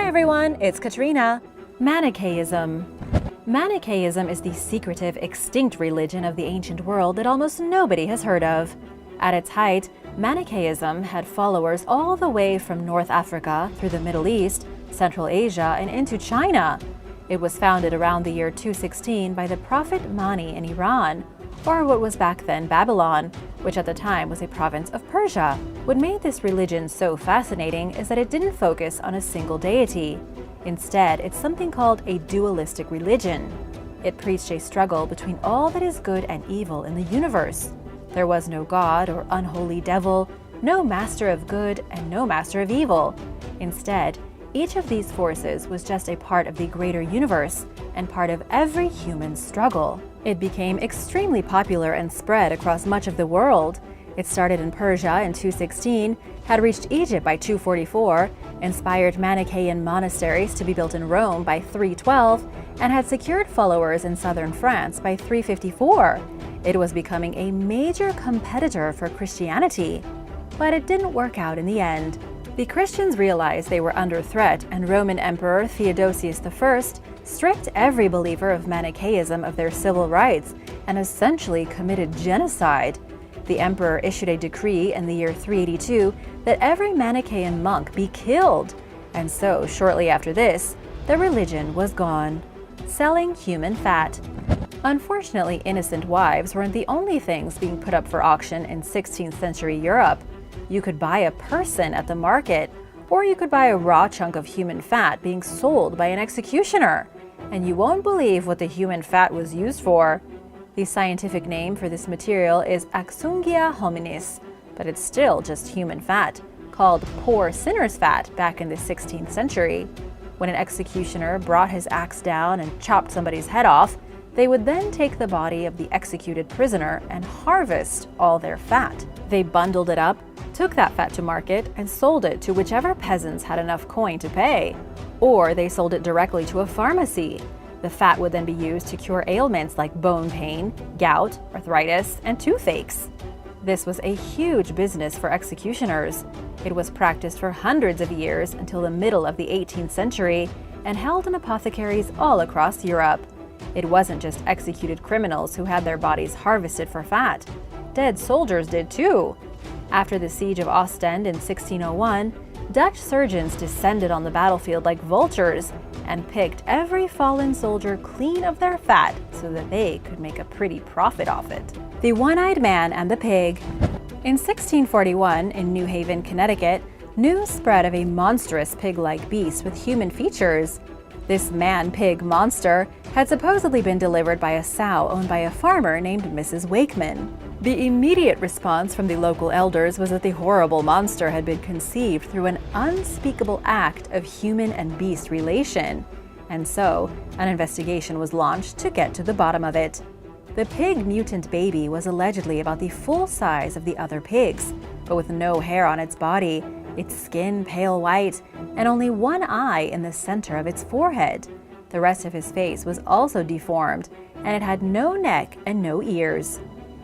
Hi everyone, it's Katrina. Manichaeism. Manichaeism is the secretive, extinct religion of the ancient world that almost nobody has heard of. At its height, Manichaeism had followers all the way from North Africa through the Middle East, Central Asia, and into China. It was founded around the year 216 by the prophet Mani in Iran, or what was back then Babylon, which at the time was a province of Persia. What made this religion so fascinating is that it didn't focus on a single deity. Instead, it's something called a dualistic religion. It preached a struggle between all that is good and evil in the universe. There was no god or unholy devil, no master of good and no master of evil. Instead, each of these forces was just a part of the greater universe and part of every human struggle. It became extremely popular and spread across much of the world. It started in Persia in 216, had reached Egypt by 244, inspired Manichaean monasteries to be built in Rome by 312, and had secured followers in southern France by 354. It was becoming a major competitor for Christianity. But it didn't work out in the end. The Christians realized they were under threat, and Roman Emperor Theodosius I stripped every believer of Manichaeism of their civil rights and essentially committed genocide. The emperor issued a decree in the year 382 that every Manichaean monk be killed, and so shortly after this, the religion was gone. Selling human fat. Unfortunately, innocent wives weren't the only things being put up for auction in 16th century Europe. You could buy a person at the market, or you could buy a raw chunk of human fat being sold by an executioner. And you won't believe what the human fat was used for. The scientific name for this material is Axungia hominis, but it's still just human fat, called poor sinner's fat back in the 16th century. When an executioner brought his axe down and chopped somebody's head off, they would then take the body of the executed prisoner and harvest all their fat. They bundled it up, took that fat to market, and sold it to whichever peasants had enough coin to pay. Or they sold it directly to a pharmacy. The fat would then be used to cure ailments like bone pain, gout, arthritis, and toothaches. This was a huge business for executioners. It was practiced for hundreds of years until the middle of the 18th century and held in apothecaries all across Europe. It wasn't just executed criminals who had their bodies harvested for fat. Dead soldiers did too. After the siege of Ostend in 1601, Dutch surgeons descended on the battlefield like vultures and picked every fallen soldier clean of their fat so that they could make a pretty profit off it. The One-Eyed Man and the Pig. In 1641, in New Haven, Connecticut, news spread of a monstrous pig-like beast with human features. This man-pig monster had supposedly been delivered by a sow owned by a farmer named Mrs. Wakeman. The immediate response from the local elders was that the horrible monster had been conceived through an unspeakable act of human and beast relation, and so an investigation was launched to get to the bottom of it. The pig mutant baby was allegedly about the full size of the other pigs, but with no hair on its body, its skin pale white, and only one eye in the center of its forehead. The rest of his face was also deformed, and it had no neck and no ears.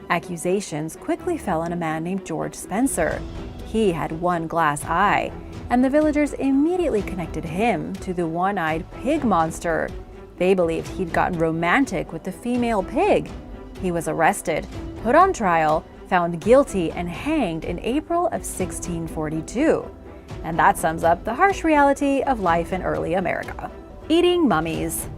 Accusations quickly fell on a man named George Spencer. He had one glass eye, and the villagers immediately connected him to the one-eyed pig monster. They believed he'd gotten romantic with the female pig. He was arrested, put on trial, found guilty, and hanged in April of 1642. And that sums up the harsh reality of life in early America. Eating mummies.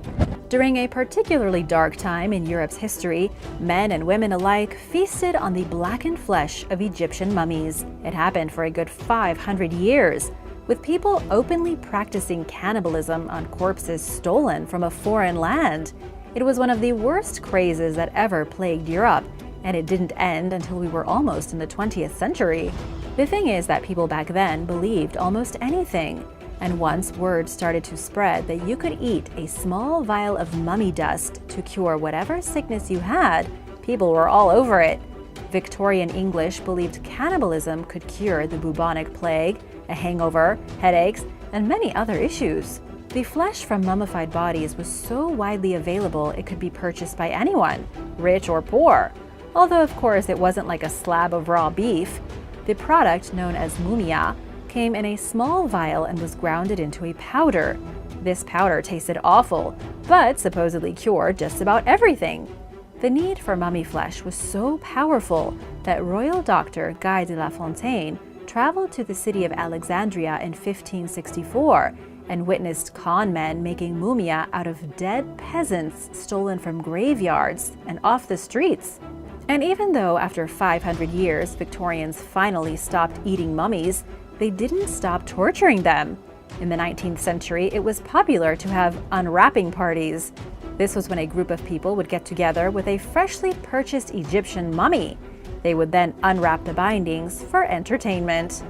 During a particularly dark time in Europe's history, men and women alike feasted on the blackened flesh of Egyptian mummies. It happened for a good 500 years, with people openly practicing cannibalism on corpses stolen from a foreign land. It was one of the worst crazes that ever plagued Europe, and it didn't end until we were almost in the 20th century. The thing is that people back then believed almost anything. And once word started to spread that you could eat a small vial of mummy dust to cure whatever sickness you had, people were all over it. Victorian English believed cannibalism could cure the bubonic plague, a hangover, headaches, and many other issues. The flesh from mummified bodies was so widely available it could be purchased by anyone, rich or poor. Although of course it wasn't like a slab of raw beef. The product, known as mumia, came in a small vial and was grounded into a powder. This powder tasted awful, but supposedly cured just about everything. The need for mummy flesh was so powerful that royal doctor Guy de la Fontaine traveled to the city of Alexandria in 1564 and witnessed con men making mumia out of dead peasants stolen from graveyards and off the streets. And even though after 500 years Victorians finally stopped eating mummies, they didn't stop torturing them. In the 19th century, it was popular to have unwrapping parties. This was when a group of people would get together with a freshly purchased Egyptian mummy. They would then unwrap the bindings for entertainment.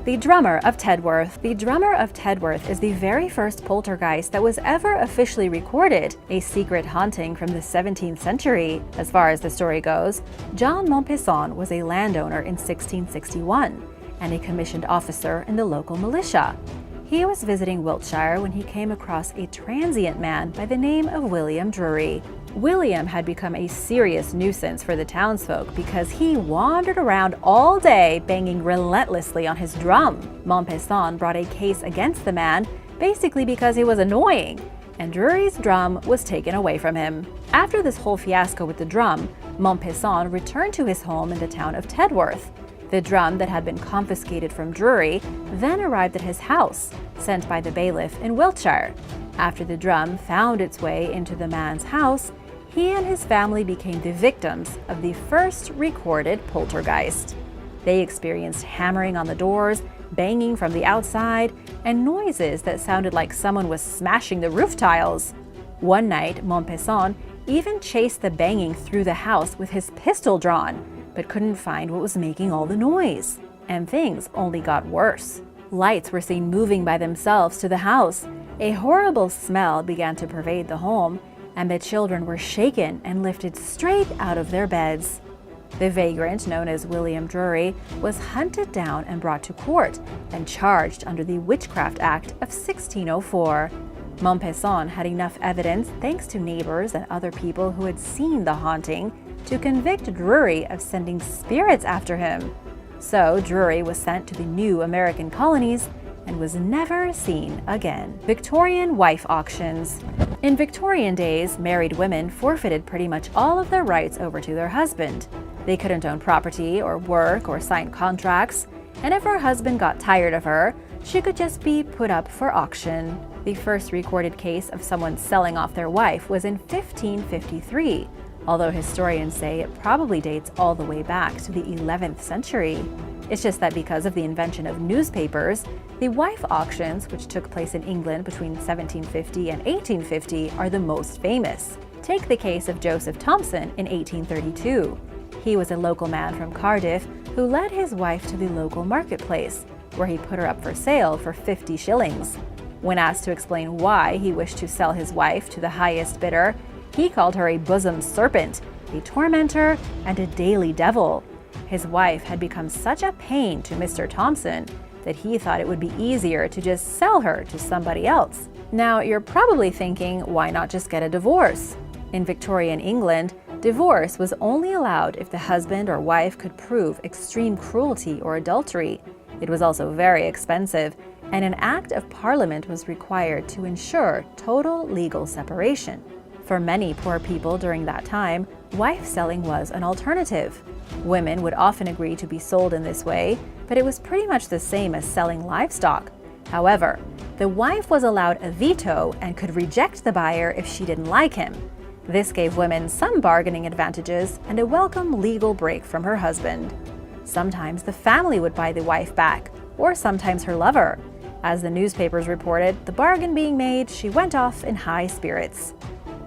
The Drummer of Tedworth. The Drummer of Tedworth is the very first poltergeist that was ever officially recorded, a secret haunting from the 17th century. As far as the story goes, John Montpesson was a landowner in 1661 and a commissioned officer in the local militia. He was visiting Wiltshire when he came across a transient man by the name of William Drury. William had become a serious nuisance for the townsfolk because he wandered around all day banging relentlessly on his drum. Montpesson brought a case against the man basically because he was annoying, and Drury's drum was taken away from him. After this whole fiasco with the drum, Montpesson returned to his home in the town of Tedworth. The drum that had been confiscated from Drury then arrived at his house, sent by the bailiff in Wiltshire. After the drum found its way into the man's house, he and his family became the victims of the first recorded poltergeist. They experienced hammering on the doors, banging from the outside, and noises that sounded like someone was smashing the roof tiles. One night, Montpesson even chased the banging through the house with his pistol drawn, but couldn't find what was making all the noise. And things only got worse. Lights were seen moving by themselves to the house. A horrible smell began to pervade the home, and the children were shaken and lifted straight out of their beds. The vagrant, known as William Drury, was hunted down and brought to court and charged under the Witchcraft Act of 1604. Montpesson had enough evidence, thanks to neighbors and other people who had seen the haunting, to convict Drury of sending spirits after him. So Drury was sent to the new American colonies and was never seen again. Victorian wife auctions. In Victorian days, married women forfeited pretty much all of their rights over to their husband. They couldn't own property or work or sign contracts, and if her husband got tired of her, she could just be put up for auction. The first recorded case of someone selling off their wife was in 1553, although historians say it probably dates all the way back to the 11th century. It's just that because of the invention of newspapers, the wife auctions, which took place in England between 1750 and 1850, are the most famous. Take the case of Joseph Thompson in 1832. He was a local man from Cardiff who led his wife to the local marketplace, where he put her up for sale for 50 shillings. When asked to explain why he wished to sell his wife to the highest bidder, he called her a bosom serpent, a tormentor, and a daily devil. His wife had become such a pain to Mr. Thompson that he thought it would be easier to just sell her to somebody else. Now, you're probably thinking, why not just get a divorce? In Victorian England, divorce was only allowed if the husband or wife could prove extreme cruelty or adultery. It was also very expensive, and an act of parliament was required to ensure total legal separation. For many poor people during that time, wife selling was an alternative. Women would often agree to be sold in this way, but it was pretty much the same as selling livestock. However, the wife was allowed a veto and could reject the buyer if she didn't like him. This gave women some bargaining advantages and a welcome legal break from her husband. Sometimes the family would buy the wife back, or sometimes her lover. As the newspapers reported, the bargain being made, she went off in high spirits.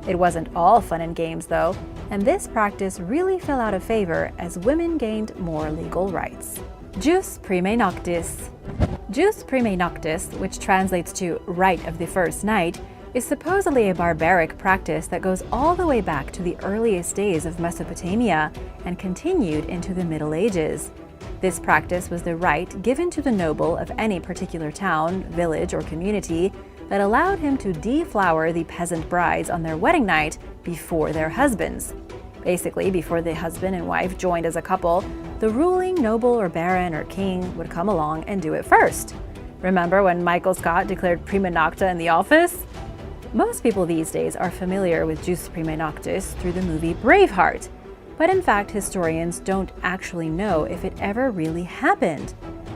It wasn't all fun and games, though, and this practice really fell out of favor as women gained more legal rights. Jus Premay Noctis. Jus Premay Noctis, which translates to Rite of the First Night, is supposedly a barbaric practice that goes all the way back to the earliest days of Mesopotamia and continued into the Middle Ages. This practice was the right given to the noble of any particular town, village, or community that allowed him to deflower the peasant brides on their wedding night before their husbands. Basically, before the husband and wife joined as a couple, the ruling noble or baron or king would come along and do it first. Remember when Michael Scott declared prima nocta in The Office? Most people these days are familiar with Jus Prima Noctis through the movie Braveheart, but in fact historians don't actually know if it ever really happened.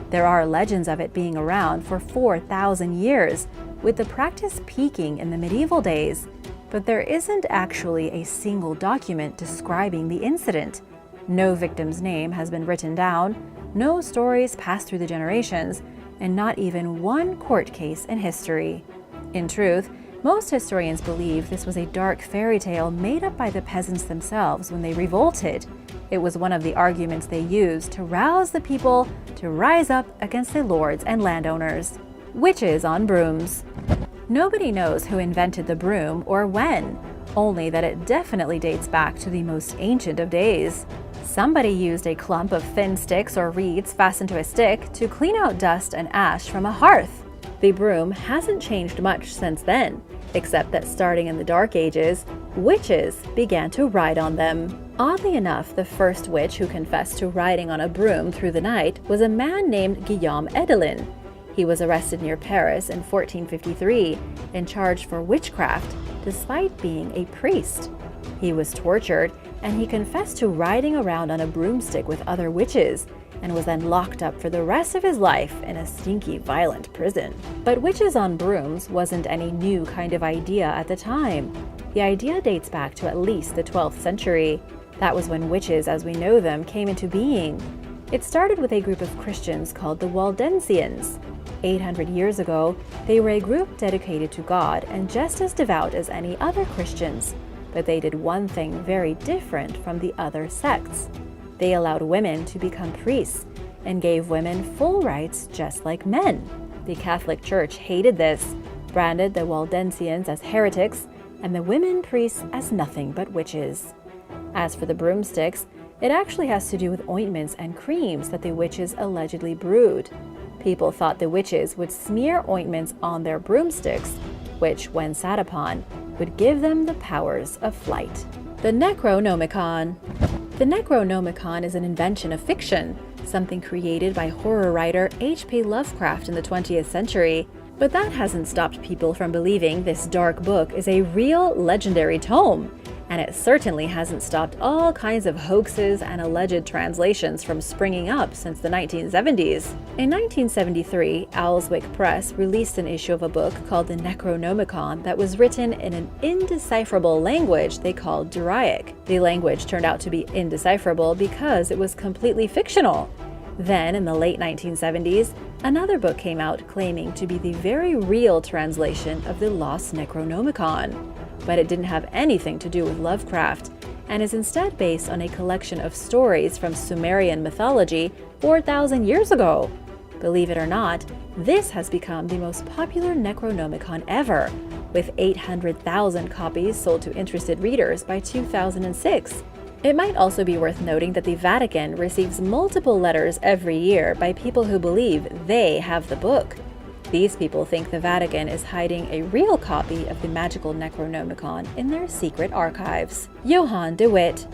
There are legends of it being around for 4,000 years, with the practice peaking in the medieval days, but there isn't actually a single document describing the incident. No victim's name has been written down, no stories passed through the generations, and not even one court case in history. In truth, most historians believe this was a dark fairy tale made up by the peasants themselves when they revolted. It was one of the arguments they used to rouse the people to rise up against the lords and landowners. Witches on brooms. Nobody knows who invented the broom or when, only that it definitely dates back to the most ancient of days. Somebody used a clump of thin sticks or reeds fastened to a stick to clean out dust and ash from a hearth. The broom hasn't changed much since then, except that starting in the Dark Ages, witches began to ride on them. Oddly enough, the first witch who confessed to riding on a broom through the night was a man named Guillaume Edelin. He was arrested near Paris in 1453 and charged for witchcraft, despite being a priest. He was tortured, and he confessed to riding around on a broomstick with other witches, and was then locked up for the rest of his life in a stinky, violent prison. But witches on brooms wasn't any new kind of idea at the time. The idea dates back to at least the 12th century. That was when witches as we know them came into being. It started with a group of Christians called the Waldensians. 800 years ago, they were a group dedicated to God and just as devout as any other Christians. But they did one thing very different from the other sects. They allowed women to become priests and gave women full rights just like men. The Catholic Church hated this, branded the Waldensians as heretics and the women priests as nothing but witches. As for the broomsticks, it actually has to do with ointments and creams that the witches allegedly brewed. People thought the witches would smear ointments on their broomsticks, which, when sat upon, would give them the powers of flight. The Necronomicon. The Necronomicon is an invention of fiction, something created by horror writer H.P. Lovecraft in the 20th century. But that hasn't stopped people from believing this dark book is a real legendary tome. And it certainly hasn't stopped all kinds of hoaxes and alleged translations from springing up since the 1970s. In 1973, Owlswick Press released an issue of a book called the Necronomicon that was written in an indecipherable language they called Draic. The language turned out to be indecipherable because it was completely fictional. Then, in the late 1970s, another book came out claiming to be the very real translation of the lost Necronomicon. But it didn't have anything to do with Lovecraft, and is instead based on a collection of stories from Sumerian mythology 4,000 years ago. Believe it or not, this has become the most popular Necronomicon ever, with 800,000 copies sold to interested readers by 2006. It might also be worth noting that the Vatican receives multiple letters every year by people who believe they have the book. These people think the Vatican is hiding a real copy of the magical Necronomicon in their secret archives. Johan de Witt.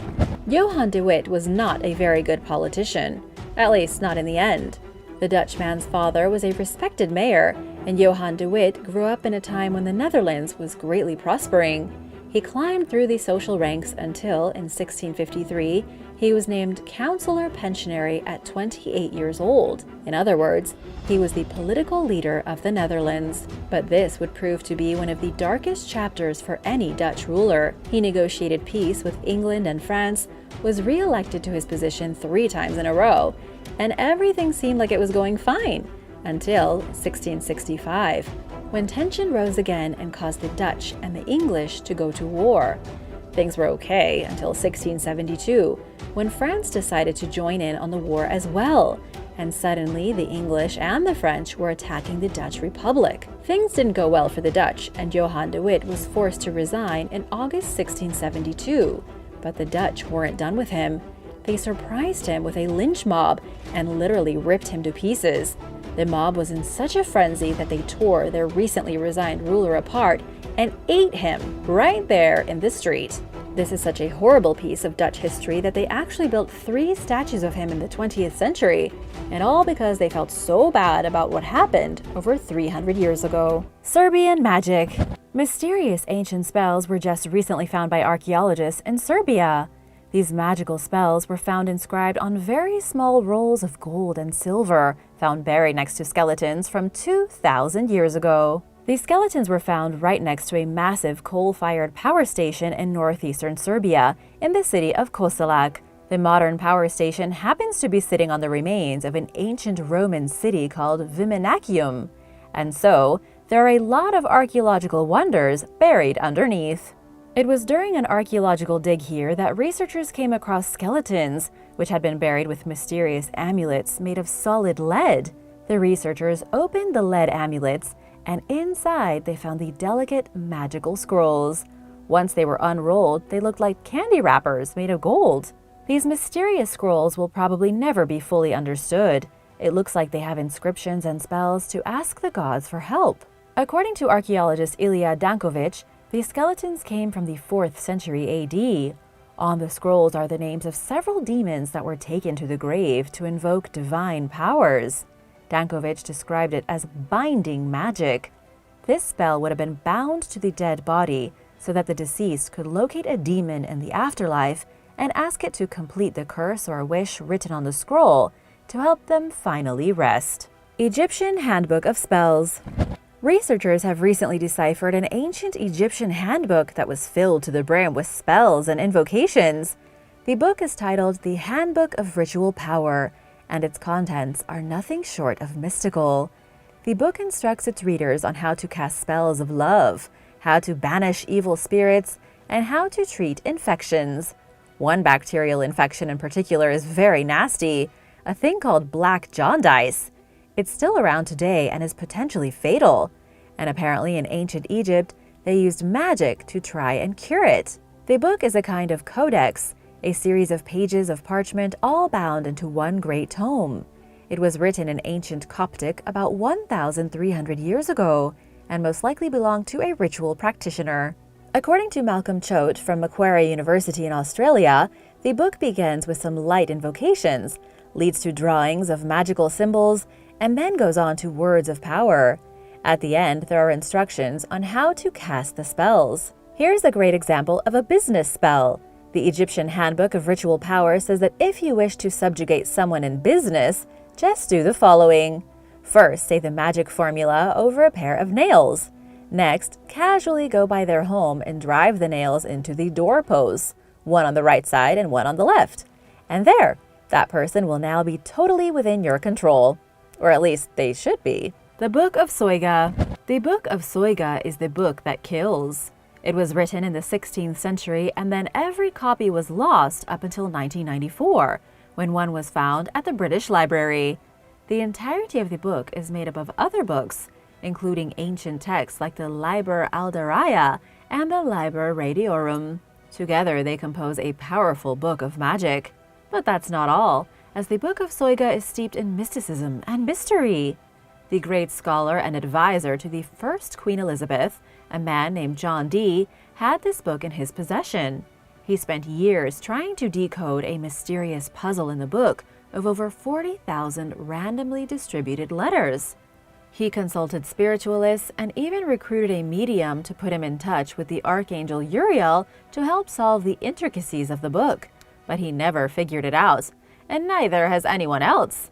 Johan de Witt was not a very good politician, at least not in the end. The Dutch man's father was a respected mayor, and Johan de Witt grew up in a time when the Netherlands was greatly prospering. He climbed through the social ranks until, in 1653, he was named Councillor Pensionary at 28 years old. In other words, he was the political leader of the Netherlands. But this would prove to be one of the darkest chapters for any Dutch ruler. He negotiated peace with England and France, was re-elected to his position 3 times in a row, and everything seemed like it was going fine, until 1665, when tension rose again and caused the Dutch and the English to go to war. Things were okay until 1672, when France decided to join in on the war as well, and suddenly the English and the French were attacking the Dutch Republic. Things didn't go well for the Dutch, and Johan de Witt was forced to resign in August 1672. But the Dutch weren't done with him. They surprised him with a lynch mob and literally ripped him to pieces. The mob was in such a frenzy that they tore their recently resigned ruler apart and ate him right there in the street. This is such a horrible piece of Dutch history that they actually built 3 statues of him in the 20th century, and all because they felt so bad about what happened over 300 years ago. Serbian Magic. Mysterious ancient spells were just recently found by archaeologists in Serbia. These magical spells were found inscribed on very small rolls of gold and silver, found buried next to skeletons from 2,000 years ago. These skeletons were found right next to a massive coal-fired power station in northeastern Serbia, in the city of Koselac. The modern power station happens to be sitting on the remains of an ancient Roman city called Viminacium, and so there are a lot of archaeological wonders buried underneath. It was during an archaeological dig here that researchers came across skeletons, which had been buried with mysterious amulets made of solid lead. The researchers opened the lead amulets, and inside they found the delicate magical scrolls. Once they were unrolled, they looked like candy wrappers made of gold. These mysterious scrolls will probably never be fully understood. It looks like they have inscriptions and spells to ask the gods for help. According to archaeologist Ilya Dankovic, these skeletons came from the 4th century AD. On the scrolls are the names of several demons that were taken to the grave to invoke divine powers. Dankovic described it as binding magic. This spell would have been bound to the dead body so that the deceased could locate a demon in the afterlife and ask it to complete the curse or wish written on the scroll to help them finally rest. Egyptian Handbook of Spells. Researchers have recently deciphered an ancient Egyptian handbook that was filled to the brim with spells and invocations. The book is titled The Handbook of Ritual Power, and its contents are nothing short of mystical. The book instructs its readers on how to cast spells of love, how to banish evil spirits, and how to treat infections. One bacterial infection in particular is very nasty, a thing called black jaundice. It's still around today and is potentially fatal. And apparently in ancient Egypt, they used magic to try and cure it. The book is a kind of codex, a series of pages of parchment all bound into one great tome. It was written in ancient Coptic about 1,300 years ago, and most likely belonged to a ritual practitioner. According to Malcolm Choate from Macquarie University in Australia, the book begins with some light invocations, leads to drawings of magical symbols, and then goes on to words of power. At the end, there are instructions on how to cast the spells. Here's a great example of a business spell. The Egyptian Handbook of Ritual Power says that if you wish to subjugate someone in business, just do the following. First, say the magic formula over a pair of nails. Next, casually go by their home and drive the nails into the doorposts, one on the right side and one on the left. And there, that person will now be totally within your control. Or at least they should be. The Book of Soga. The Book of Soga is the book that kills. It was written in the 16th century, and then every copy was lost up until 1994, when one was found at the British Library. The entirety of the book is made up of other books, including ancient texts like the Liber Alderaya and the Liber Radiorum. Together, they compose a powerful book of magic. But that's not all, as the Book of Soga is steeped in mysticism and mystery. The great scholar and advisor to the first Queen Elizabeth, a man named John Dee, had this book in his possession. He spent years trying to decode a mysterious puzzle in the book of over 40,000 randomly distributed letters. He consulted spiritualists and even recruited a medium to put him in touch with the archangel Uriel to help solve the intricacies of the book, but he never figured it out, and neither has anyone else.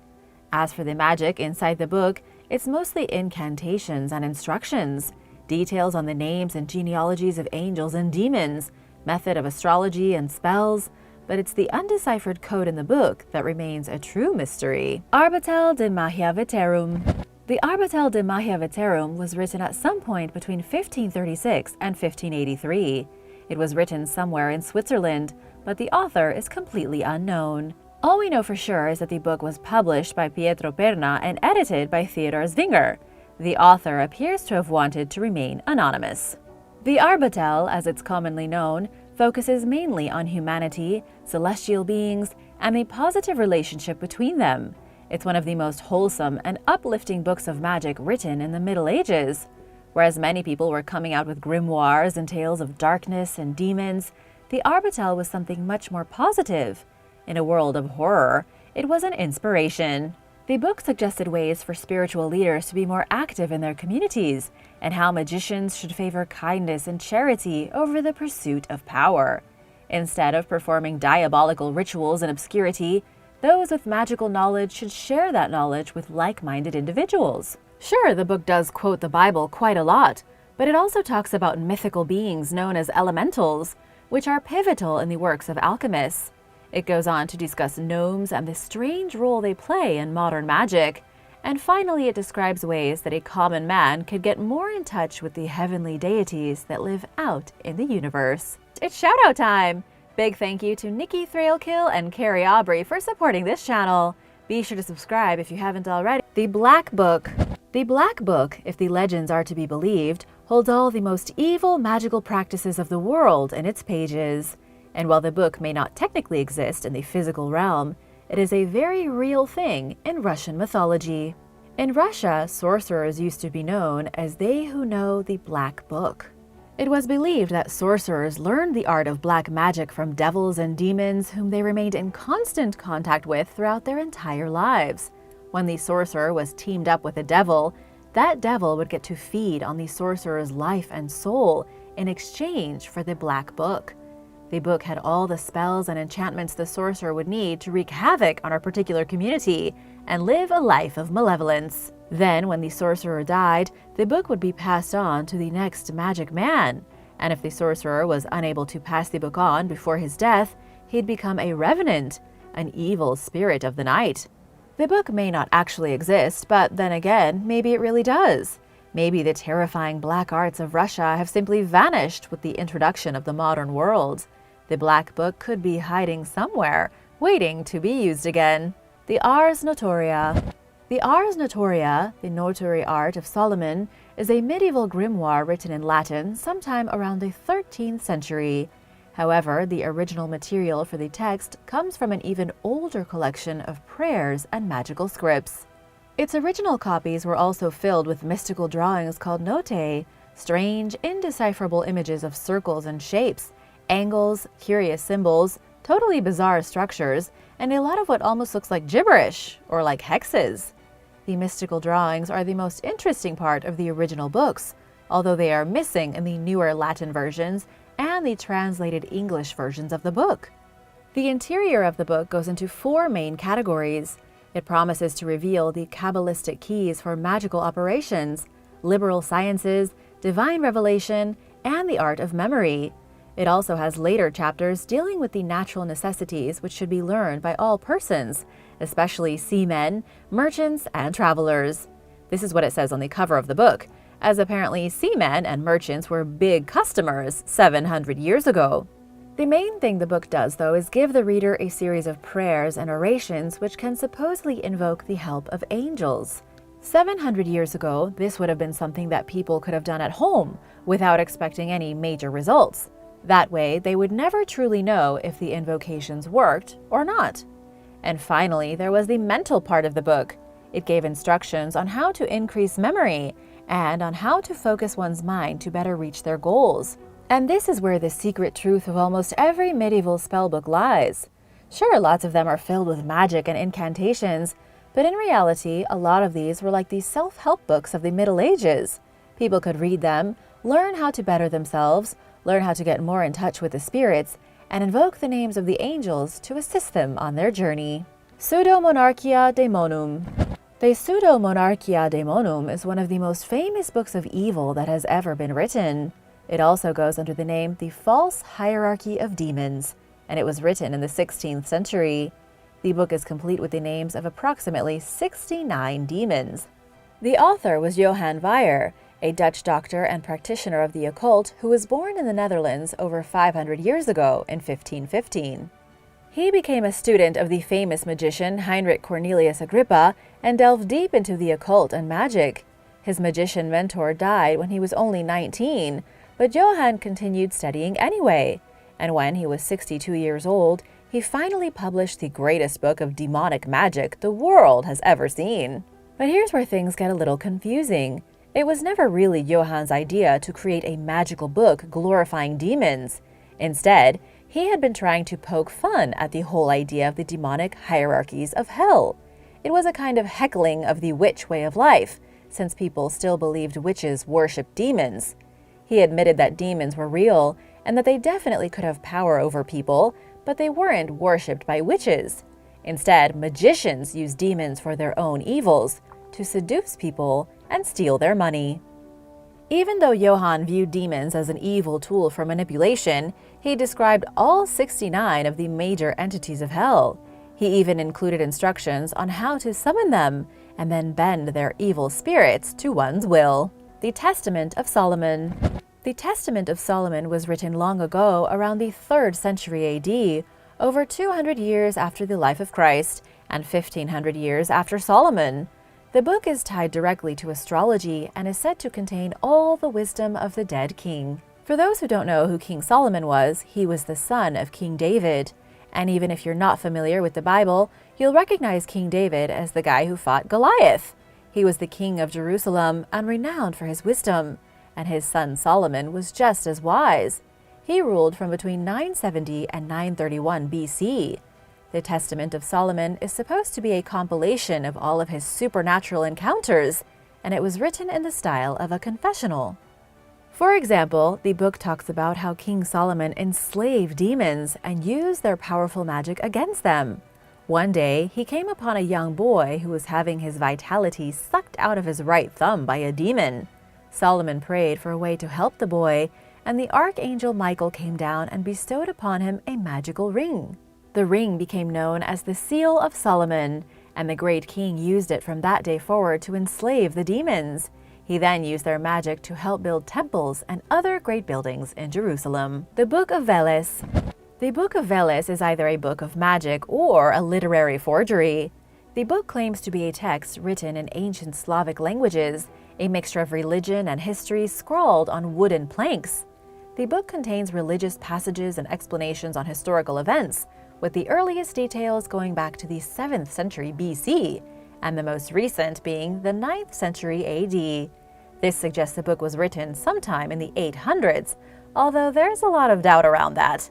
As for the magic inside the book, it's mostly incantations and instructions, details on the names and genealogies of angels and demons, method of astrology and spells, but it's the undeciphered code in the book that remains a true mystery. Arbatel de Mahia Veterum. The Arbatel de Mahia Veterum was written at some point between 1536 and 1583. It was written somewhere in Switzerland, but the author is completely unknown. All we know for sure is that the book was published by Pietro Perna and edited by Theodor Zwinger. The author appears to have wanted to remain anonymous. The Arbatel, as it's commonly known, focuses mainly on humanity, celestial beings, and the positive relationship between them. It's one of the most wholesome and uplifting books of magic written in the Middle Ages. Whereas many people were coming out with grimoires and tales of darkness and demons, The Arbatel was something much more positive. In a world of horror, it was an inspiration. The book suggested ways for spiritual leaders to be more active in their communities, and how magicians should favor kindness and charity over the pursuit of power. Instead of performing diabolical rituals in obscurity, those with magical knowledge should share that knowledge with like-minded individuals. Sure, the book does quote the Bible quite a lot, but it also talks about mythical beings known as elementals, which are pivotal in the works of alchemists. It goes on to discuss gnomes and the strange role they play in modern magic. And finally, it describes ways that a common man could get more in touch with the heavenly deities that live out in the universe. It's shoutout time! Big thank you to Nikki Thrailkill and Carrie Aubrey for supporting this channel. Be sure to subscribe if you haven't already. The Black Book. The Black Book, if the legends are to be believed, holds all the most evil magical practices of the world in its pages. And while the book may not technically exist in the physical realm, it is a very real thing in Russian mythology. In Russia, sorcerers used to be known as they who know the Black Book. It was believed that sorcerers learned the art of black magic from devils and demons whom they remained in constant contact with throughout their entire lives. When the sorcerer was teamed up with a devil, that devil would get to feed on the sorcerer's life and soul in exchange for the Black Book. The book had all the spells and enchantments the sorcerer would need to wreak havoc on a particular community and live a life of malevolence. Then, when the sorcerer died, the book would be passed on to the next magic man, and if the sorcerer was unable to pass the book on before his death, he'd become a revenant, an evil spirit of the night. The book may not actually exist, but then again, maybe it really does. Maybe the terrifying black arts of Russia have simply vanished with the introduction of the modern world. The Black Book could be hiding somewhere, waiting to be used again. The RS Notoria. The Ars Notoria, the notary art of Solomon, is a medieval grimoire written in Latin sometime around the 13th century. However, the original material for the text comes from an even older collection of prayers and magical scripts. Its original copies were also filled with mystical drawings called notae, strange, indecipherable images of circles and shapes, angles, curious symbols, totally bizarre structures, and a lot of what almost looks like gibberish, or like hexes. The mystical drawings are the most interesting part of the original books, although they are missing in the newer Latin versions and the translated English versions of the book. The interior of the book goes into 4 main categories. It promises to reveal the Kabbalistic keys for magical operations, liberal sciences, divine revelation, and the art of memory. It also has later chapters dealing with the natural necessities which should be learned by all persons, especially seamen, merchants, and travelers. This is what it says on the cover of the book, as apparently seamen and merchants were big customers 700 years ago. The main thing the book does, though, is give the reader a series of prayers and orations which can supposedly invoke the help of angels. 700 years ago, this would have been something that people could have done at home without expecting any major results. That way, they would never truly know if the invocations worked or not. And finally, there was the mental part of the book. It gave instructions on how to increase memory and on how to focus one's mind to better reach their goals. And this is where the secret truth of almost every medieval spellbook lies. Sure, lots of them are filled with magic and incantations, but in reality, a lot of these were like the self-help books of the Middle Ages. People could read them, learn how to better themselves, learn how to get more in touch with the spirits, and invoke the names of the angels to assist them on their journey. Pseudo-Monarchia Daemonum. The Pseudo-Monarchia Daemonum is one of the most famous books of evil that has ever been written. It also goes under the name The False Hierarchy of Demons, and it was written in the 16th century. The book is complete with the names of approximately 69 demons. The author was Johann Weyer, a Dutch doctor and practitioner of the occult who was born in the Netherlands over 500 years ago in 1515. He became a student of the famous magician Heinrich Cornelius Agrippa and delved deep into the occult and magic. His magician mentor died when he was only 19, but Johann continued studying anyway, and when he was 62 years old, he finally published the greatest book of demonic magic the world has ever seen. But here's where things get a little confusing. It was never really Johann's idea to create a magical book glorifying demons. Instead, He had been trying to poke fun at the whole idea of the demonic hierarchies of hell. It was a kind of heckling of the witch way of life, since people still believed witches worshipped demons. He admitted that demons were real and that they definitely could have power over people, but they weren't worshipped by witches. Instead, magicians used demons for their own evils, to seduce people and steal their money. Even though Johann viewed demons as an evil tool for manipulation, he described all 69 of the major entities of hell. He even included instructions on how to summon them and then bend their evil spirits to one's will. The Testament of Solomon. The Testament of Solomon was written long ago, around the 3rd century AD, over 200 years after the life of Christ and 1500 years after Solomon. The book is tied directly to astrology and is said to contain all the wisdom of the dead king. For those who don't know who King Solomon was, he was the son of King David. And even if you're not familiar with the Bible, you'll recognize King David as the guy who fought Goliath. He was the king of Jerusalem and renowned for his wisdom, and his son Solomon was just as wise. He ruled from between 970 and 931 BC. The Testament of Solomon is supposed to be a compilation of all of his supernatural encounters, and it was written in the style of a confessional. For example, the book talks about how King Solomon enslaved demons and used their powerful magic against them. One day, he came upon a young boy who was having his vitality sucked out of his right thumb by a demon. Solomon prayed for a way to help the boy, and the archangel Michael came down and bestowed upon him a magical ring. The ring became known as the Seal of Solomon, and the great king used it from that day forward to enslave the demons. He then used their magic to help build temples and other great buildings in Jerusalem. The Book of Villis. The Book of Villis is either a book of magic or a literary forgery. The book claims to be a text written in ancient Slavic languages, a mixture of religion and history scrawled on wooden planks. The book contains religious passages and explanations on historical events, with the earliest details going back to the 7th century BC, and the most recent being the 9th century AD. This suggests the book was written sometime in the 800s, although there's a lot of doubt around that.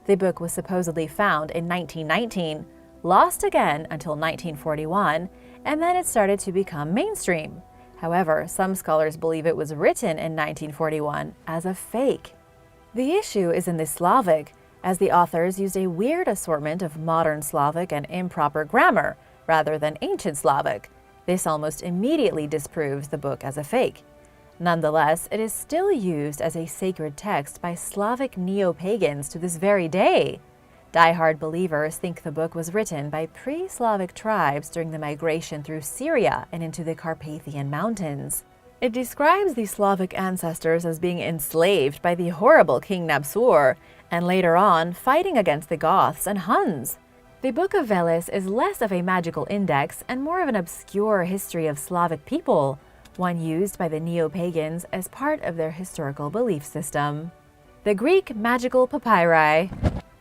The book was supposedly found in 1919, lost again until 1941, and then it started to become mainstream. However, some scholars believe it was written in 1941 as a fake. The issue is in the Slavic, as the authors used a weird assortment of modern Slavic and improper grammar, rather than ancient Slavic. This almost immediately disproves the book as a fake. Nonetheless, it is still used as a sacred text by Slavic neo-pagans to this very day. Die-hard believers think the book was written by pre-Slavic tribes during the migration through Syria and into the Carpathian Mountains. It describes the Slavic ancestors as being enslaved by the horrible King Nabsur, and later on fighting against the Goths and Huns. The Book of Villis is less of a magical index and more of an obscure history of Slavic people, one used by the neo-pagans as part of their historical belief system. The Greek Magical Papyri.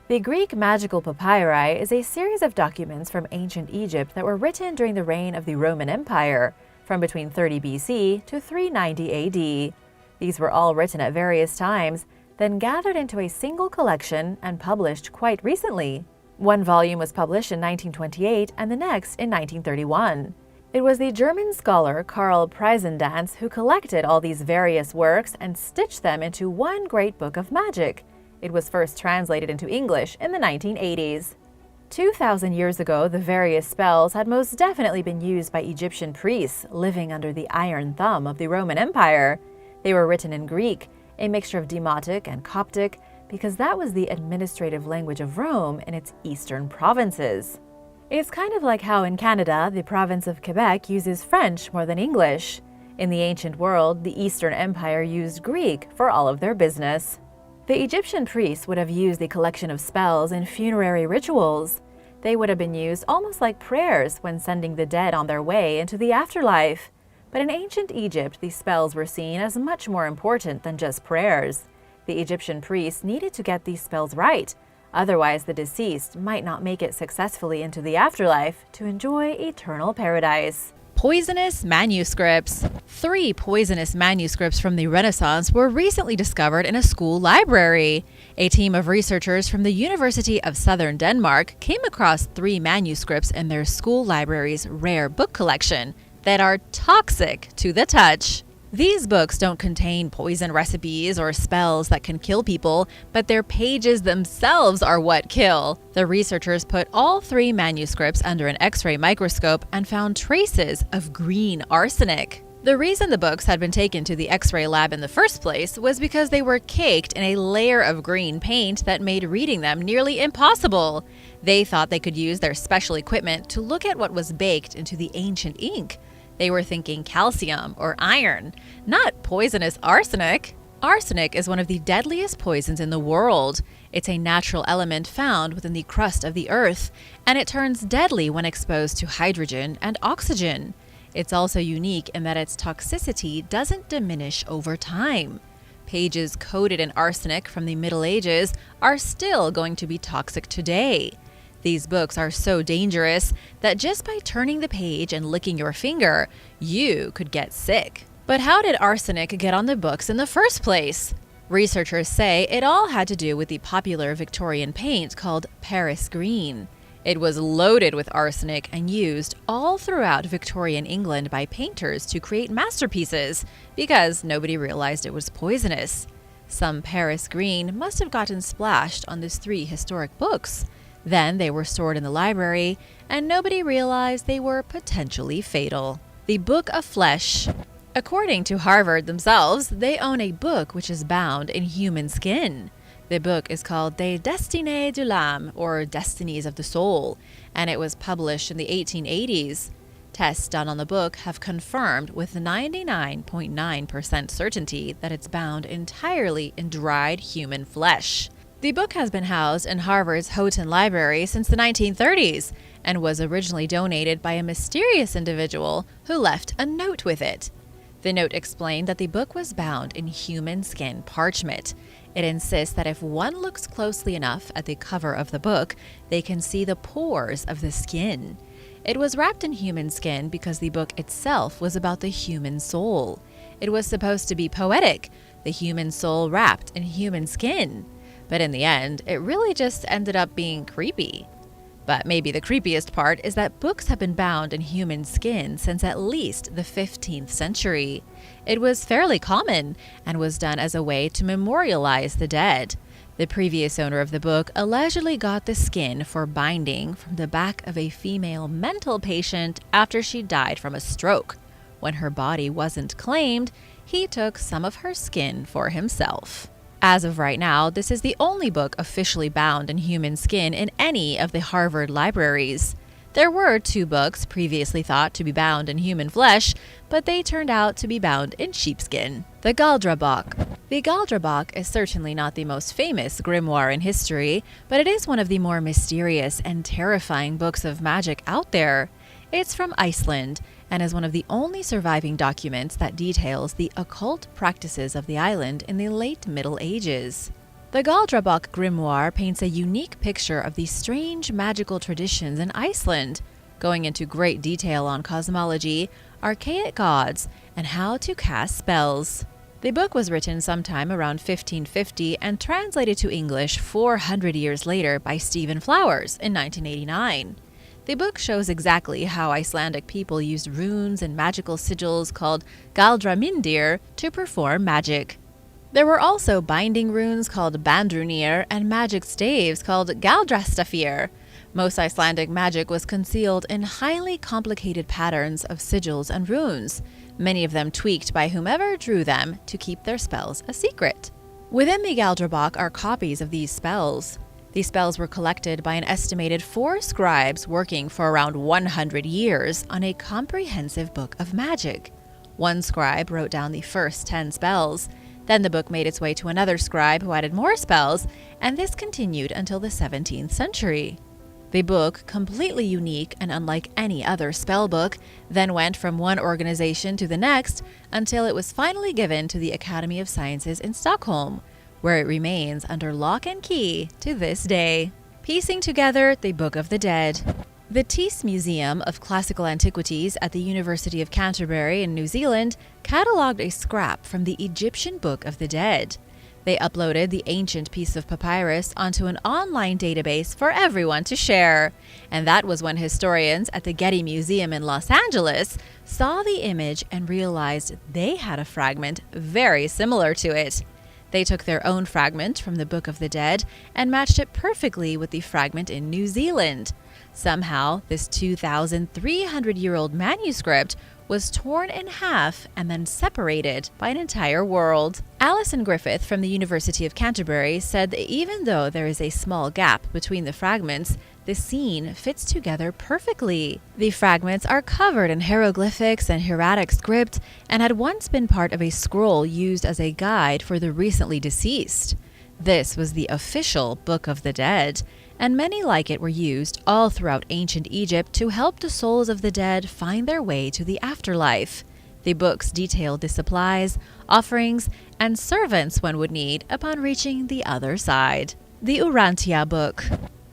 The Greek Magical Papyri is a series of documents from ancient Egypt that were written during the reign of the Roman Empire, from between 30 BC to 390 AD. These were all written at various times, then gathered into a single collection and published quite recently. One volume was published in 1928 and the next in 1931. It was the German scholar Karl Preisendanz who collected all these various works and stitched them into one great book of magic. It was first translated into English in the 1980s. 2,000 years ago, the various spells had most definitely been used by Egyptian priests living under the iron thumb of the Roman Empire. They were written in Greek, a mixture of Demotic and Coptic, because that was the administrative language of Rome in its eastern provinces. It's kind of like how in Canada, the province of Quebec uses French more than English. In the ancient world, the Eastern Empire used Greek for all of their business. The Egyptian priests would have used the collection of spells in funerary rituals. They would have been used almost like prayers when sending the dead on their way into the afterlife. But in ancient Egypt, these spells were seen as much more important than just prayers. The Egyptian priests needed to get these spells right, otherwise the deceased might not make it successfully into the afterlife to enjoy eternal paradise. Poisonous manuscripts. 3 poisonous manuscripts from the Renaissance were recently discovered in a school library. A team of researchers from the University of Southern Denmark came across 3 manuscripts in their school library's rare book collection that are toxic to the touch. These books don't contain poison recipes or spells that can kill people, but their pages themselves are what kill. The researchers put all 3 manuscripts under an X-ray microscope and found traces of green arsenic. The reason the books had been taken to the X-ray lab in the first place was because they were caked in a layer of green paint that made reading them nearly impossible. They thought they could use their special equipment to look at what was baked into the ancient ink. They were thinking calcium or iron, not poisonous arsenic. Arsenic is one of the deadliest poisons in the world. It's a natural element found within the crust of the earth, and it turns deadly when exposed to hydrogen and oxygen. It's also unique in that its toxicity doesn't diminish over time. Pages coated in arsenic from the Middle Ages are still going to be toxic today. These books are so dangerous that just by turning the page and licking your finger, you could get sick. But how did arsenic get on the books in the first place? Researchers say it all had to do with the popular Victorian paint called Paris green. It was loaded with arsenic and used all throughout Victorian England by painters to create masterpieces because nobody realized it was poisonous. Some Paris green must have gotten splashed on these 3 historic books. Then they were stored in the library, and nobody realized they were potentially fatal. The Book of Flesh. According to Harvard themselves, they own a book which is bound in human skin. The book is called Des Destinées de l'âme, or Destinies of the Soul, and it was published in the 1880s. Tests done on the book have confirmed with 99.9% certainty that it's bound entirely in dried human flesh. The book has been housed in Harvard's Houghton Library since the 1930s and was originally donated by a mysterious individual who left a note with it. The note explained that the book was bound in human skin parchment. It insists that if one looks closely enough at the cover of the book, they can see the pores of the skin. It was wrapped in human skin because the book itself was about the human soul. It was supposed to be poetic, the human soul wrapped in human skin. But in the end, it really just ended up being creepy. But maybe the creepiest part is that books have been bound in human skin since at least the 15th century. It was fairly common and was done as a way to memorialize the dead. The previous owner of the book allegedly got the skin for binding from the back of a female mental patient after she died from a stroke. When her body wasn't claimed, he took some of her skin for himself. As of right now, this is the only book officially bound in human skin in any of the Harvard libraries. There were 2 books previously thought to be bound in human flesh, but they turned out to be bound in sheepskin. The Galdrabok. The Galdrabok is certainly not the most famous grimoire in history, but it is one of the more mysterious and terrifying books of magic out there. It's from Iceland and is one of the only surviving documents that details the occult practices of the island in the late Middle Ages. The Galdrabok grimoire paints a unique picture of the strange magical traditions in Iceland, going into great detail on cosmology, archaic gods, and how to cast spells. The book was written sometime around 1550 and translated to English 400 years later by Stephen Flowers in 1989. The book shows exactly how Icelandic people used runes and magical sigils called Galdramindir to perform magic. There were also binding runes called Bandrunir and magic staves called Galdrastafir. Most Icelandic magic was concealed in highly complicated patterns of sigils and runes, many of them tweaked by whomever drew them to keep their spells a secret. Within the Galdrabok are copies of these spells. These spells were collected by an estimated 4 scribes working for around 100 years on a comprehensive book of magic. One scribe wrote down the first 10 spells. Then the book made its way to another scribe who added more spells, and this continued until the 17th century. The book, completely unique and unlike any other spell book, then went from one organization to the next until it was finally given to the Academy of Sciences in Stockholm, where it remains under lock and key to this day. Piecing together the Book of the Dead. The Tees Museum of Classical Antiquities at the University of Canterbury in New Zealand catalogued a scrap from the Egyptian Book of the Dead. They uploaded the ancient piece of papyrus onto an online database for everyone to share. And that was when historians at the Getty Museum in Los Angeles saw the image and realized they had a fragment very similar to it. They took their own fragment from the Book of the Dead and matched it perfectly with the fragment in New Zealand. Somehow, this 2,300-year-old manuscript was torn in half and then separated by an entire world. Alison Griffith from the University of Canterbury said that even though there is a small gap between the fragments, the scene fits together perfectly. The fragments are covered in hieroglyphics and hieratic script and had once been part of a scroll used as a guide for the recently deceased. This was the official Book of the Dead, and many like it were used all throughout ancient Egypt to help the souls of the dead find their way to the afterlife. The books detailed the supplies, offerings, and servants one would need upon reaching the other side. The Urantia Book.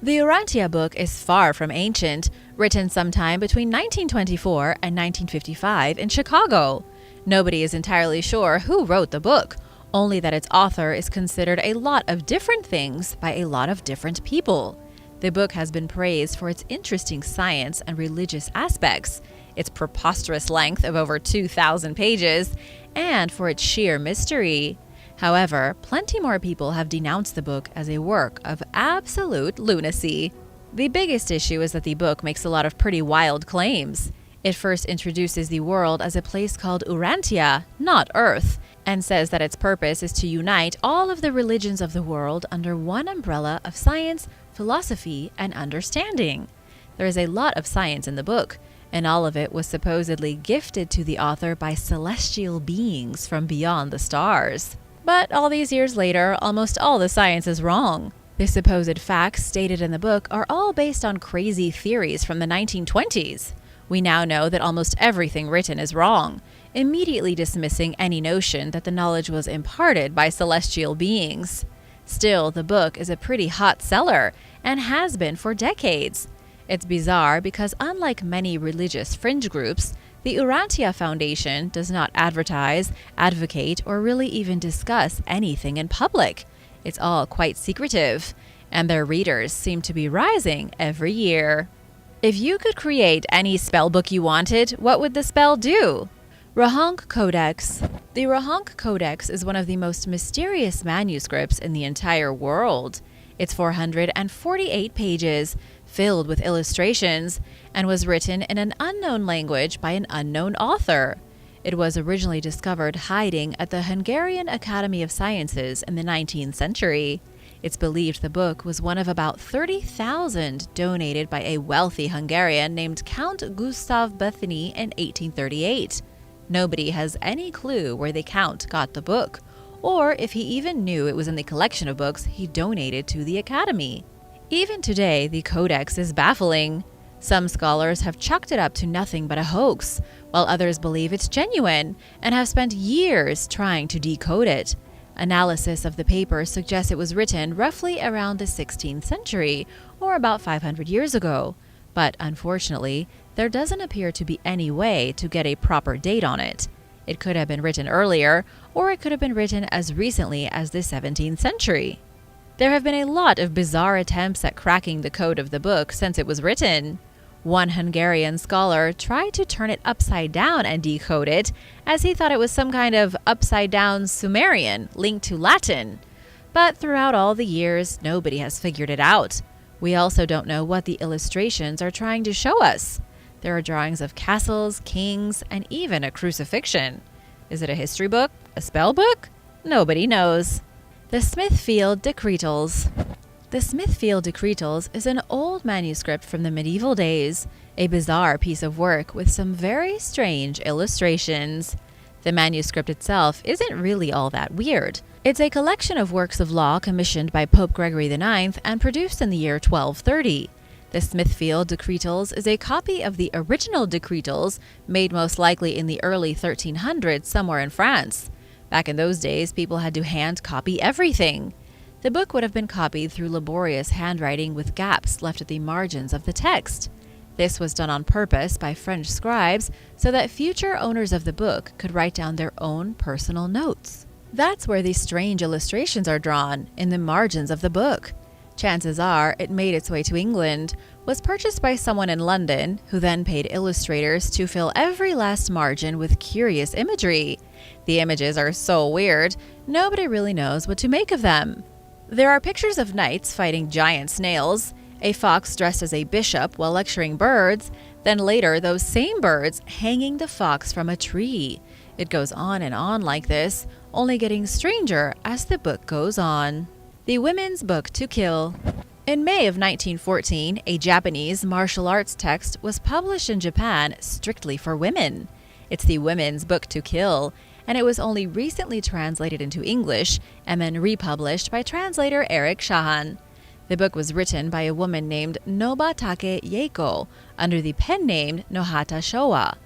The Urantia Book is far from ancient, written sometime between 1924 and 1955 in Chicago. Nobody is entirely sure who wrote the book, only that its author is considered a lot of different things by a lot of different people. The book has been praised for its interesting science and religious aspects, its preposterous length of over 2,000 pages, and for its sheer mystery. However, plenty more people have denounced the book as a work of absolute lunacy. The biggest issue is that the book makes a lot of pretty wild claims. It first introduces the world as a place called Urantia, not Earth, and says that its purpose is to unite all of the religions of the world under one umbrella of science, philosophy, and understanding. There is a lot of science in the book, and all of it was supposedly gifted to the author by celestial beings from beyond the stars. But all these years later, almost all the science is wrong. The supposed facts stated in the book are all based on crazy theories from the 1920s. We now know that almost everything written is wrong, immediately dismissing any notion that the knowledge was imparted by celestial beings. Still, the book is a pretty hot seller and has been for decades. It's bizarre because unlike many religious fringe groups, the Urantia Foundation does not advertise, advocate, or really even discuss anything in public. It's all quite secretive, and their readers seem to be rising every year. If you could create any spell book you wanted, what would the spell do? Rohank Codex. The Rohank Codex is one of the most mysterious manuscripts in the entire world. It's 448 pages, filled with illustrations, and was written in an unknown language by an unknown author. It was originally discovered hiding at the Hungarian Academy of Sciences in the 19th century. It's believed the book was one of about 30,000 donated by a wealthy Hungarian named Count Gustav Bethany in 1838. Nobody has any clue where the Count got the book, or if he even knew it was in the collection of books he donated to the Academy. Even today, the Codex is baffling. Some scholars have chalked it up to nothing but a hoax, while others believe it's genuine and have spent years trying to decode it. Analysis of the paper suggests it was written roughly around the 16th century, or about 500 years ago. But unfortunately, there doesn't appear to be any way to get a proper date on it. It could have been written earlier, or it could have been written as recently as the 17th century. There have been a lot of bizarre attempts at cracking the code of the book since it was written. One Hungarian scholar tried to turn it upside down and decode it, as he thought it was some kind of upside-down Sumerian linked to Latin. But throughout all the years, nobody has figured it out. We also don't know what the illustrations are trying to show us. There are drawings of castles, kings, and even a crucifixion. Is it a history book? A spell book? Nobody knows. The Smithfield Decretels. The Smithfield Decretels is an old manuscript from the medieval days, a bizarre piece of work with some very strange illustrations. The manuscript itself isn't really all that weird. It's a collection of works of law commissioned by Pope Gregory IX and produced in the year 1230. The Smithfield Decretels is a copy of the original Decretels, made most likely in the early 1300s somewhere in France. Back in those days, people had to hand copy everything. The book would have been copied through laborious handwriting with gaps left at the margins of the text. This was done on purpose by French scribes so that future owners of the book could write down their own personal notes. That's where these strange illustrations are drawn, in the margins of the book. Chances are it made its way to England, was purchased by someone in London, who then paid illustrators to fill every last margin with curious imagery. The images are so weird, nobody really knows what to make of them. There are pictures of knights fighting giant snails, a fox dressed as a bishop while lecturing birds, then later those same birds hanging the fox from a tree. It goes on and on like this, only getting stranger as the book goes on. The Women's Book to Kill. In May of 1914, a Japanese martial arts text was published in Japan strictly for women. It's the Women's Book to Kill, and it was only recently translated into English and then republished by translator Eric Shahan. The book was written by a woman named Nobatake Yeiko under the pen name Nohata Showa.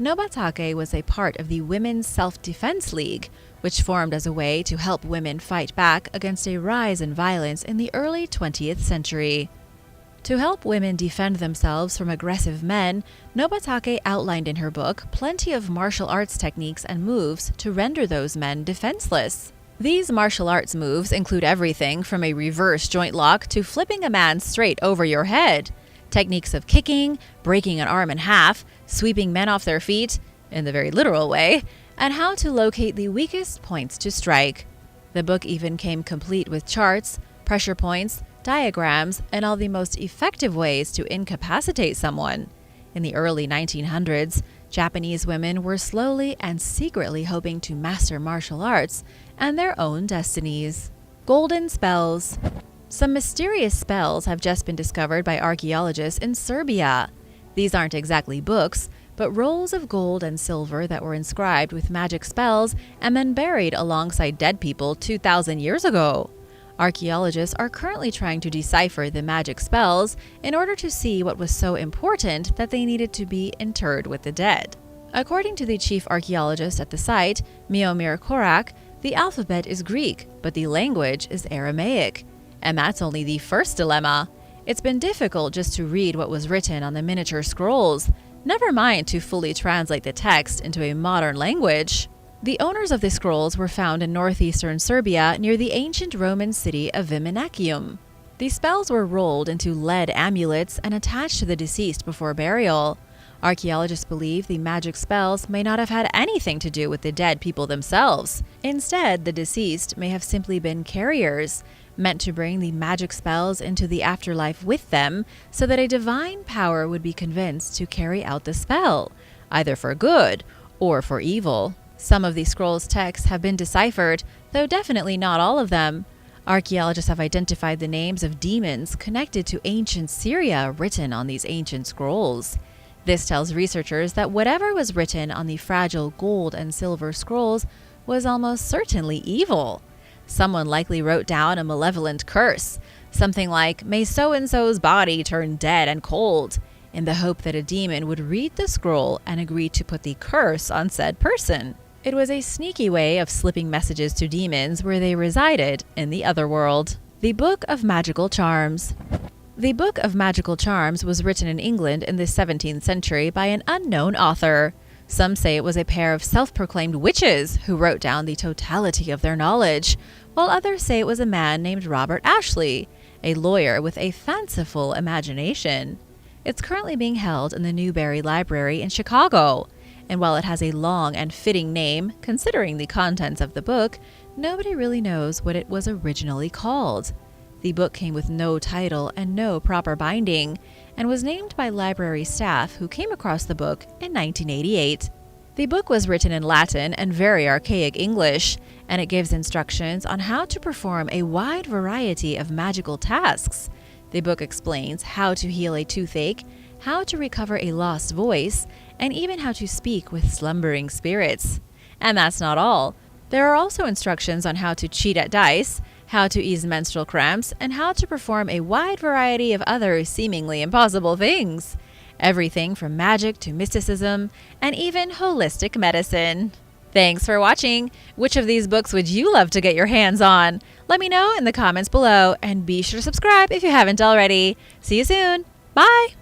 Nobatake was a part of the Women's Self-Defense League, which formed as a way to help women fight back against a rise in violence in the early 20th century. To help women defend themselves from aggressive men, Nobatake outlined in her book plenty of martial arts techniques and moves to render those men defenseless. These martial arts moves include everything from a reverse joint lock to flipping a man straight over your head, techniques of kicking, breaking an arm in half, sweeping men off their feet, in the very literal way, and how to locate the weakest points to strike. The book even came complete with charts, pressure points, diagrams, and all the most effective ways to incapacitate someone. In the early 1900s, Japanese women were slowly and secretly hoping to master martial arts and their own destinies. Golden Spells. Some mysterious spells have just been discovered by archaeologists in Serbia. These aren't exactly books, but rolls of gold and silver that were inscribed with magic spells and then buried alongside dead people 2,000 years ago. Archaeologists are currently trying to decipher the magic spells in order to see what was so important that they needed to be interred with the dead. According to the chief archaeologist at the site, Miomir Korak, the alphabet is Greek, but the language is Aramaic. And that's only the first dilemma. It's been difficult just to read what was written on the miniature scrolls, never mind to fully translate the text into a modern language. The owners of the scrolls were found in northeastern Serbia near the ancient Roman city of Viminacium. The spells were rolled into lead amulets and attached to the deceased before burial. Archaeologists believe the magic spells may not have had anything to do with the dead people themselves. Instead, the deceased may have simply been carriers, meant to bring the magic spells into the afterlife with them so that a divine power would be convinced to carry out the spell, either for good or for evil. Some of the scrolls' texts have been deciphered, though definitely not all of them. Archaeologists have identified the names of demons connected to ancient Syria written on these ancient scrolls. This tells researchers that whatever was written on the fragile gold and silver scrolls was almost certainly evil. Someone likely wrote down a malevolent curse, something like, "May so-and-so's body turn dead and cold," in the hope that a demon would read the scroll and agree to put the curse on said person. It was a sneaky way of slipping messages to demons where they resided in the other world. The Book of Magical Charms. The Book of Magical Charms was written in England in the 17th century by an unknown author. Some say it was a pair of self-proclaimed witches who wrote down the totality of their knowledge, while others say it was a man named Robert Ashley, a lawyer with a fanciful imagination. It's currently being held in the Newberry Library in Chicago, and while it has a long and fitting name, considering the contents of the book, nobody really knows what it was originally called. The book came with no title and no proper binding, and was named by library staff who came across the book in 1988. The book was written in Latin and very archaic English, and it gives instructions on how to perform a wide variety of magical tasks. The book explains how to heal a toothache, how to recover a lost voice, and even how to speak with slumbering spirits. And that's not all. There are also instructions on how to cheat at dice, how to ease menstrual cramps, and how to perform a wide variety of other seemingly impossible things. Everything from magic to mysticism, and even holistic medicine. Thanks for watching! Which of these books would you love to get your hands on? Let me know in the comments below, and be sure to subscribe if you haven't already. See you soon! Bye!